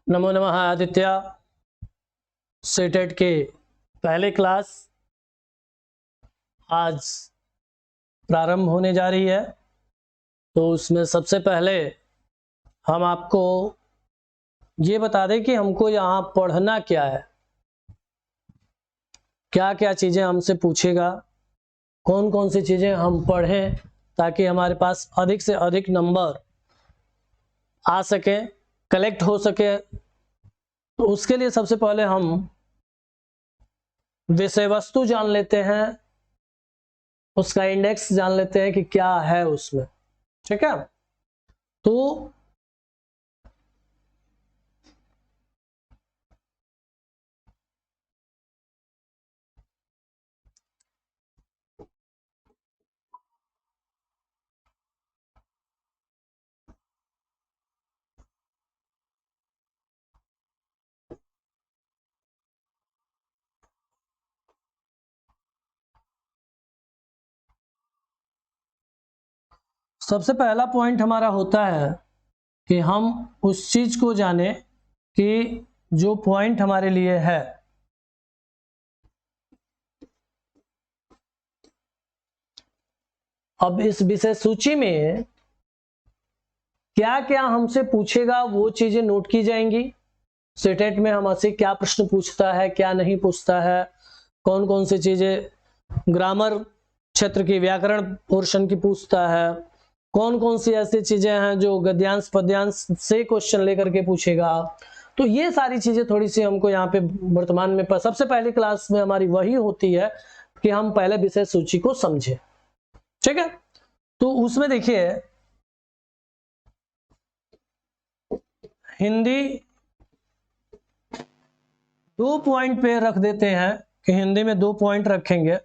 नमो नमः आदित्य। सीटेट के पहले क्लास आज प्रारंभ होने जा रही है। तो उसमें सबसे पहले हम आपको ये बता दें कि हमको यहाँ पढ़ना क्या है, क्या क्या चीज़ें हमसे पूछेगा, कौन कौन सी चीज़ें हम पढ़ें ताकि हमारे पास अधिक से अधिक नंबर आ सके, कलेक्ट हो सके। तो उसके लिए सबसे पहले हम विषय वस्तु जान लेते हैं, उसका इंडेक्स जान लेते हैं कि क्या है उसमें। ठीक है, तो सबसे पहला पॉइंट हमारा होता है कि हम उस चीज को जाने कि जो पॉइंट हमारे लिए है। अब इस विषय सूची में क्या क्या हमसे पूछेगा वो चीजें नोट की जाएंगी। सीटेट में हमसे क्या प्रश्न पूछता है, क्या नहीं पूछता है, कौन कौन सी चीजें ग्रामर क्षेत्र की व्याकरण पोर्शन की पूछता है, कौन कौन सी ऐसी चीजें हैं जो गद्यांश पद्यांश से क्वेश्चन लेकर के पूछेगा। तो ये सारी चीजें थोड़ी सी हमको यहाँ पे वर्तमान में सबसे पहली क्लास में हमारी वही होती है कि हम पहले विषय सूची को समझें। ठीक है, तो उसमें देखिए हिंदी 2 पॉइंट पे रख देते हैं कि हिंदी में 2 पॉइंट रखेंगे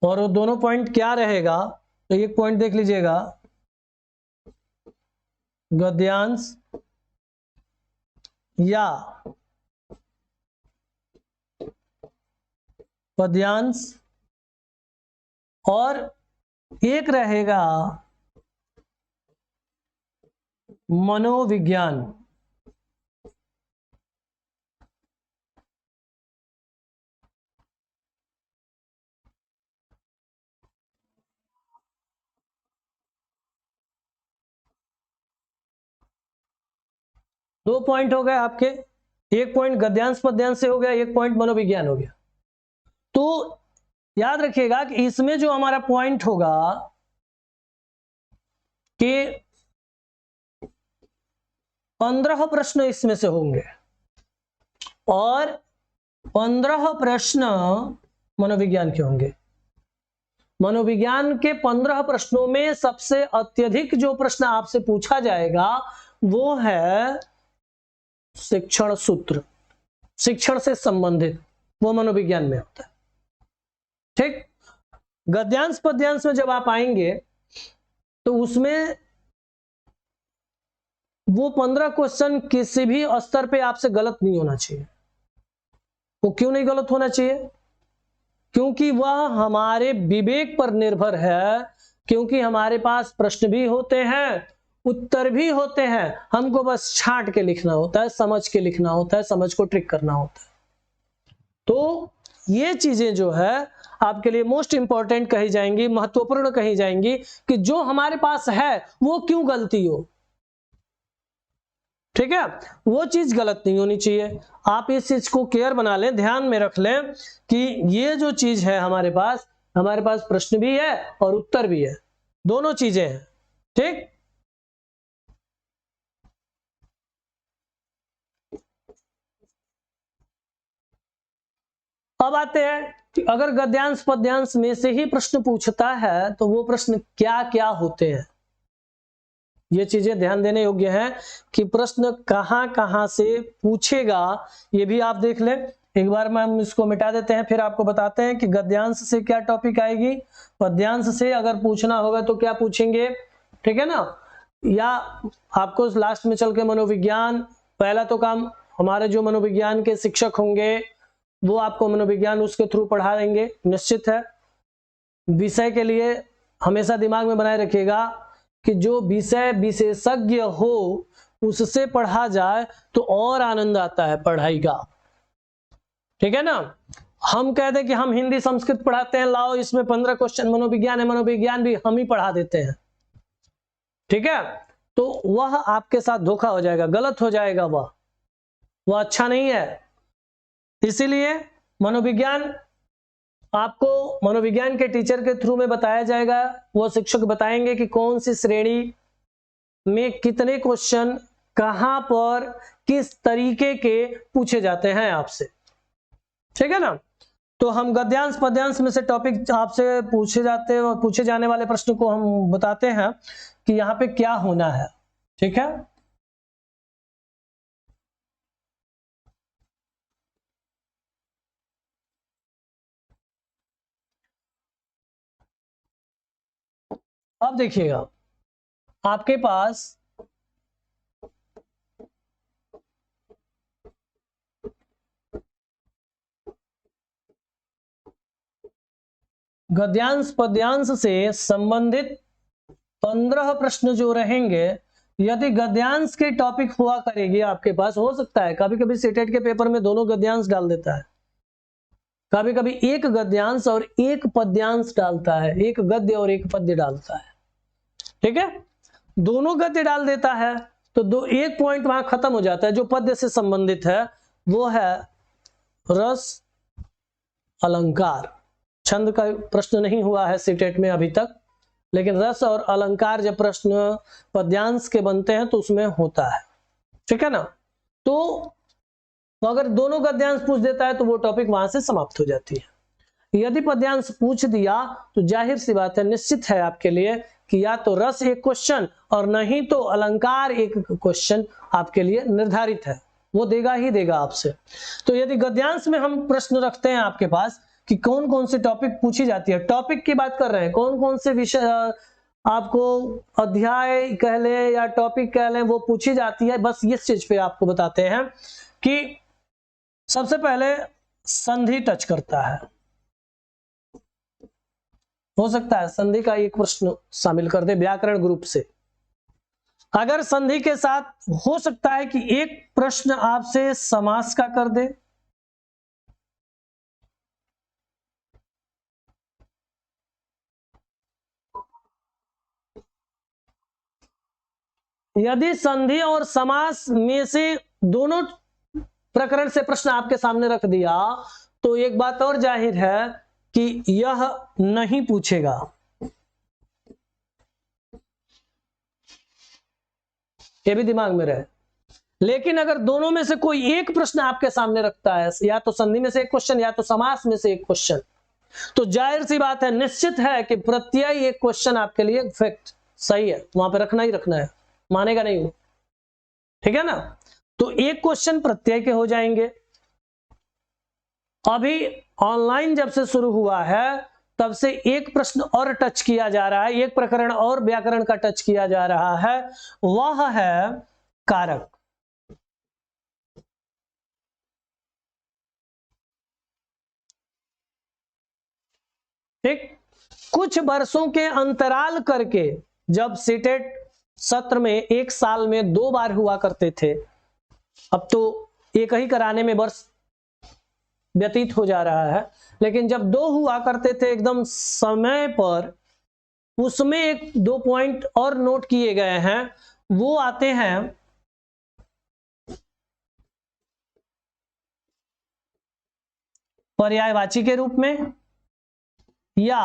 और वो दोनों पॉइंट क्या रहेगा। तो एक पॉइंट देख लीजिएगा, गद्यांश या पद्यांश, और एक रहेगा मनोविज्ञान। दो पॉइंट हो गए आपके, एक पॉइंट गद्यांश पद्यांश से हो गया, एक पॉइंट मनोविज्ञान हो गया। तो याद रखिएगा कि इसमें जो हमारा पॉइंट होगा कि 15 प्रश्न इसमें से होंगे और 15 प्रश्न मनोविज्ञान के होंगे। मनोविज्ञान के 15 प्रश्नों में सबसे अत्यधिक जो प्रश्न आपसे पूछा जाएगा वो है शिक्षण सूत्र, शिक्षण से संबंधित, वो मनोविज्ञान में होता है। ठीक, गद्यांश पद्यांश में जब आप आएंगे तो उसमें वो 15 क्वेश्चन किसी भी स्तर पे आपसे गलत नहीं होना चाहिए। वो क्यों नहीं गलत होना चाहिए? क्योंकि वह हमारे विवेक पर निर्भर है, क्योंकि हमारे पास प्रश्न भी होते हैं, उत्तर भी होते हैं, हमको बस छांट के लिखना होता है, समझ के लिखना होता है, समझ को ट्रिक करना होता है। तो ये चीजें जो है आपके लिए मोस्ट इंपॉर्टेंट कही जाएंगी, महत्वपूर्ण कही जाएंगी कि जो हमारे पास है वो क्यों गलती हो। ठीक है, वो चीज गलत नहीं होनी चाहिए। आप इस चीज को केयर बना लें, ध्यान में रख लें कि ये जो चीज है हमारे पास प्रश्न भी है और उत्तर भी है, दोनों चीजें हैं। ठीक, अब आते हैं कि अगर गद्यांश पद्यांश में से ही प्रश्न पूछता है तो वो प्रश्न क्या क्या होते हैं। ये चीजें ध्यान देने योग्य है कि प्रश्न कहां कहां से पूछेगा, ये भी आप देख लें। एक बार में हम इसको मिटा देते हैं, फिर आपको बताते हैं कि गद्यांश से क्या टॉपिक आएगी, पद्यांश से अगर पूछना होगा तो क्या पूछेंगे। ठीक है ना, या आपको लास्ट में चल के मनोविज्ञान, पहला तो काम हमारे जो मनोविज्ञान के शिक्षक होंगे वो आपको मनोविज्ञान उसके थ्रू पढ़ा देंगे, निश्चित है। विषय के लिए हमेशा दिमाग में बनाए रखिएगा कि जो विषय विशेषज्ञ हो उससे पढ़ा जाए तो और आनंद आता है पढ़ाई का, ठीक है ना। हम कह दें कि हम हिंदी संस्कृत पढ़ाते हैं, लाओ इसमें 15 क्वेश्चन मनोविज्ञान है, मनोविज्ञान भी हम ही पढ़ा देते हैं, ठीक है, तो वह आपके साथ धोखा हो जाएगा, गलत हो जाएगा, वह अच्छा नहीं है। इसीलिए मनोविज्ञान आपको मनोविज्ञान के टीचर के थ्रू में बताया जाएगा, वो शिक्षक बताएंगे कि कौन सी श्रेणी में कितने क्वेश्चन कहां पर किस तरीके के पूछे जाते हैं आपसे, ठीक है ना। तो हम गद्यांश पद्यांश में से टॉपिक आपसे पूछे जाने वाले प्रश्न को हम बताते हैं कि यहाँ पे क्या होना है, ठीक है। अब देखिएगा, आपके पास गद्यांश पद्यांश से संबंधित 15 प्रश्न जो रहेंगे, यदि गद्यांश के टॉपिक हुआ करेगी आपके पास, हो सकता है कभी कभी सीटेट के पेपर में दोनों गद्यांश डाल देता है, कभी कभी एक गद्यांश और एक पद्यांश डालता है, एक गद्य और एक पद्य डालता है, ठीक है। दोनों गद्य डाल देता है तो एक पॉइंट वहां खत्म हो जाता है। जो पद्य से संबंधित है वो है रस अलंकार। छंद का प्रश्न नहीं हुआ है सीटेट में अभी तक, लेकिन रस और अलंकार जब प्रश्न पद्यांश के बनते हैं तो उसमें होता है, ठीक है ना। तो अगर दोनों गद्यांश पूछ देता है तो वो टॉपिक वहां से समाप्त हो जाती है। यदि पद्यांश पूछ दिया तो जाहिर सी बात है, निश्चित है आपके लिए कि या तो रस एक क्वेश्चन और नहीं तो अलंकार एक क्वेश्चन आपके लिए निर्धारित है, वो देगा ही देगा आपसे। तो यदि गद्यांश में हम प्रश्न रखते हैं आपके पास कि कौन कौन से टॉपिक पूछी जाती है, टॉपिक की बात कर रहे हैं, कौन कौन से विषय आपको अध्याय कह लें या टॉपिक कह लें वो पूछी जाती है, बस इस चीज पे आपको बताते हैं कि सबसे पहले संधि टच करता है। हो सकता है संधि का एक प्रश्न शामिल कर दे व्याकरण ग्रुप से। अगर संधि के साथ हो सकता है कि एक प्रश्न आपसे समास का कर दे, यदि संधि और समास में से दोनों प्रकरण से प्रश्न आपके सामने रख दिया तो एक बात और जाहिर है कि यह नहीं पूछेगा। ये भी दिमाग में रहे। लेकिन अगर दोनों में से कोई एक प्रश्न आपके सामने रखता है, या तो संधि में से एक क्वेश्चन या तो समास में से एक क्वेश्चन, तो जाहिर सी बात है, निश्चित है कि प्रत्यय एक क्वेश्चन आपके लिए फैक्ट सही है, वहां पे रखना ही रखना है, मानेगा नहीं वो, ठीक है ना। तो एक क्वेश्चन प्रत्यय के हो जाएंगे। अभी ऑनलाइन जब से शुरू हुआ है तब से एक प्रश्न और टच किया जा रहा है, एक प्रकरण और व्याकरण का टच किया जा रहा है, वह है कारक। ठीक, कुछ वर्षों के अंतराल करके जब सीटेट सत्र में एक साल में 2 बार हुआ करते थे, अब तो एक ही कराने में वर्ष व्यतीत हो जा रहा है, लेकिन जब 2 हुआ करते थे एकदम समय पर, उसमें एक 2 पॉइंट और नोट किए गए हैं। वो आते हैं पर्यायवाची के रूप में या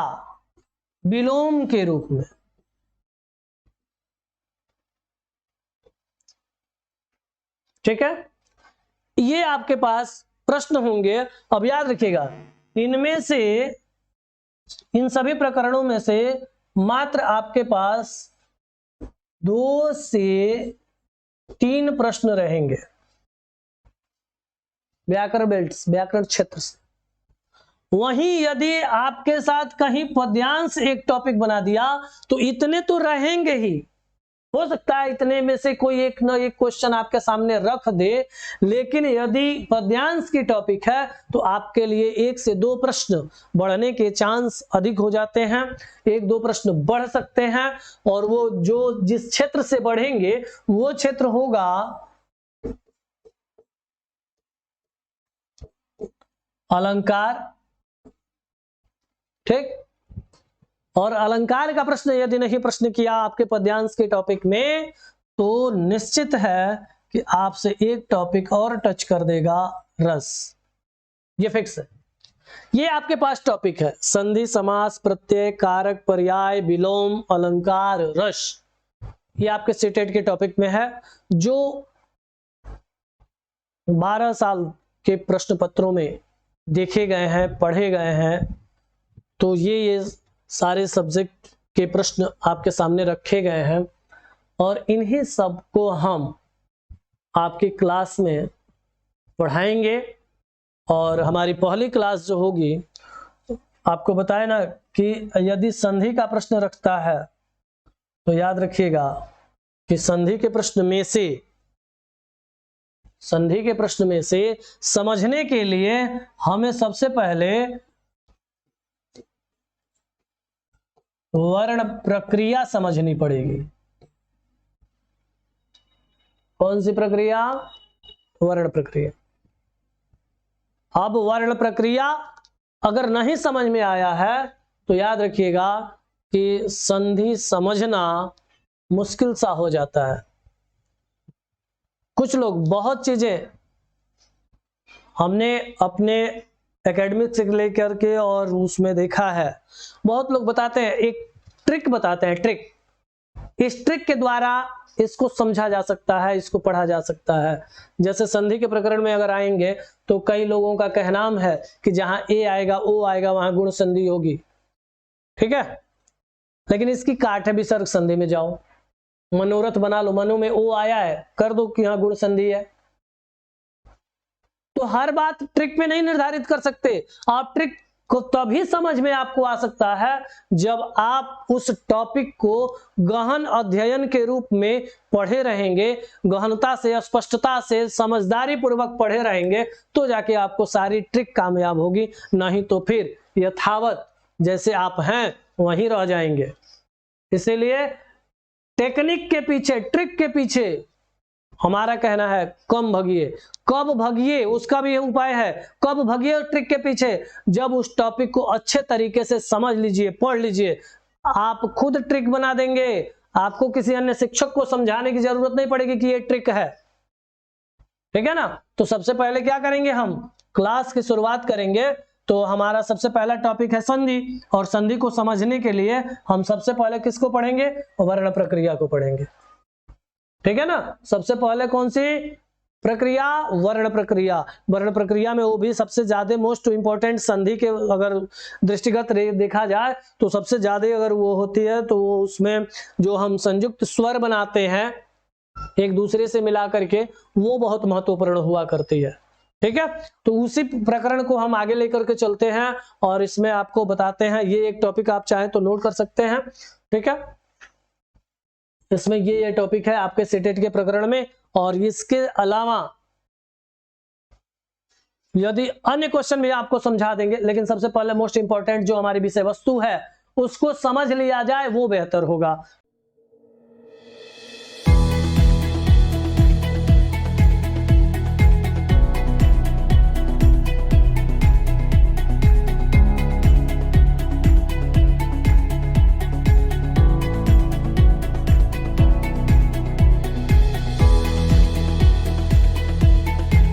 विलोम के रूप में। ठीक है, ये आपके पास प्रश्न होंगे। अब याद रखिएगा, इनमें से, इन सभी प्रकरणों में से मात्र आपके पास 2 से 3 प्रश्न रहेंगे व्याकरण बेल्ट, व्याकरण क्षेत्र से। वहीं यदि आपके साथ कहीं पद्यांश एक टॉपिक बना दिया तो इतने तो रहेंगे ही, हो सकता है इतने में से कोई एक न एक क्वेश्चन आपके सामने रख दे, लेकिन यदि पद्यांश की टॉपिक है तो आपके लिए 1 से 2 प्रश्न बढ़ने के चांस अधिक हो जाते हैं, 1-2 प्रश्न बढ़ सकते हैं, और वो जो जिस क्षेत्र से बढ़ेंगे वो क्षेत्र होगा अलंकार। ठीक, और अलंकार का प्रश्न यदि नहीं प्रश्न किया आपके पद्यांश के टॉपिक में तो निश्चित है कि आपसे एक टॉपिक और टच कर देगा, रस। ये फिक्स है। ये आपके पास टॉपिक है, संधि, समास, प्रत्यय, कारक, पर्याय, विलोम, अलंकार, रस। ये आपके सीटेट के टॉपिक में है, जो 12 साल के प्रश्न पत्रों में देखे गए हैं, पढ़े गए हैं। तो ये सारे सब्जेक्ट के प्रश्न आपके सामने रखे गए हैं, और इन्हीं सब को हम आपकी क्लास में पढ़ाएंगे। और हमारी पहली क्लास जो होगी, आपको बताया ना कि यदि संधि का प्रश्न रखता है तो याद रखिएगा कि संधि के प्रश्न में से समझने के लिए हमें सबसे पहले वर्ण प्रक्रिया समझनी पड़ेगी। कौन सी प्रक्रिया? वर्ण प्रक्रिया। अब वर्ण प्रक्रिया अगर नहीं समझ में आया है तो याद रखिएगा कि संधि समझना मुश्किल सा हो जाता है। कुछ लोग बहुत चीजें हमने अपने एकेडमिक से लेकर के और उसमें देखा है, बहुत लोग बताते हैं, एक ट्रिक बताते हैं, ट्रिक। इस ट्रिक के द्वारा इसको समझा जा सकता है, इसको पढ़ा जा सकता है। जैसे संधि के प्रकरण में अगर आएंगे तो कई लोगों का कहना है कि जहां ए आएगा ओ आएगा वहां गुण संधि होगी। ठीक है, लेकिन इसकी काट है विसर्ग संधि में जाओ, मनोरथ बना लो, मनो में ओ आया है, कर दो कि यहां गुण संधि है। तो हर बात ट्रिक में नहीं निर्धारित कर सकते। आप ट्रिक को तभी समझ में आपको आ सकता है जब आप उस टॉपिक को गहन अध्ययन के रूप में पढ़े रहेंगे, गहनता से, स्पष्टता से, समझदारी पूर्वक पढ़े रहेंगे, तो जाके आपको सारी ट्रिक कामयाब होगी। नहीं तो फिर यथावत जैसे आप हैं वहीं रह जाएंगे। इसीलिए टेक्निक के पीछे, ट्रिक के पीछे हमारा कहना है कम भगिए। कब भगिए उसका भी उपाय है। कब भगिए ट्रिक के पीछे? जब उस टॉपिक को अच्छे तरीके से समझ लीजिए, पढ़ लीजिए, आप खुद ट्रिक बना देंगे। आपको किसी अन्य शिक्षक को समझाने की जरूरत नहीं पड़ेगी कि ये ट्रिक है। ठीक है ना? तो सबसे पहले क्या करेंगे, हम क्लास की शुरुआत करेंगे। तो हमारा सबसे पहला टॉपिक है संधि, और संधि को समझने के लिए हम सबसे पहले किसको पढ़ेंगे? वर्ण प्रक्रिया को पढ़ेंगे। ठीक है ना? सबसे पहले कौन सी प्रक्रिया? वर्ण प्रक्रिया। वर्ण प्रक्रिया में वो भी सबसे ज्यादा मोस्ट इंपॉर्टेंट, संधि के अगर दृष्टिगत देखा जाए तो सबसे ज्यादा अगर वो होती है तो वो उसमें जो हम संयुक्त स्वर बनाते हैं एक दूसरे से मिला करके, वो बहुत महत्वपूर्ण हुआ करती है। ठीक है, तो उसी प्रकरण को हम आगे लेकर के चलते हैं और इसमें आपको बताते हैं। ये एक टॉपिक आप चाहें तो नोट कर सकते हैं। ठीक है, इसमें ये टॉपिक है आपके सीटेट के प्रकरण में। और इसके अलावा यदि अन्य क्वेश्चन भी आपको समझा देंगे, लेकिन सबसे पहले मोस्ट इंपॉर्टेंट जो हमारी विषय वस्तु है उसको समझ लिया जाए वो बेहतर होगा।